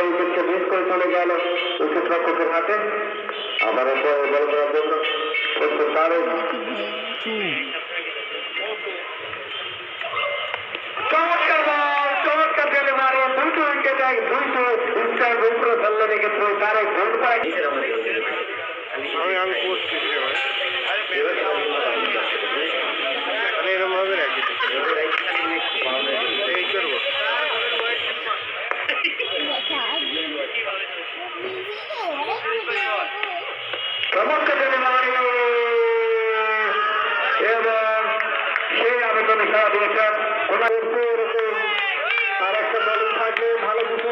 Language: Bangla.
উইকেটকে মিস করে চলে গেল উইকেট রক্ষকের হাতে। আবারও বল করার জন্য প্রস্তুত তারেক। চমৎকার বল, চমৎকার ডেলিভারি, দুটো উইকেট, দুইটো স্ট্রাইক উপরে ফেললেন এক্ষেত্রে তারেক। আমি করছি এরকম ভাবে রাখি এই করবো। চমৎকার ডেলিভারি এবং সেই আবেদনে সারা দিয়েছেন। আর একটা দল থাকলে ভালো কিছু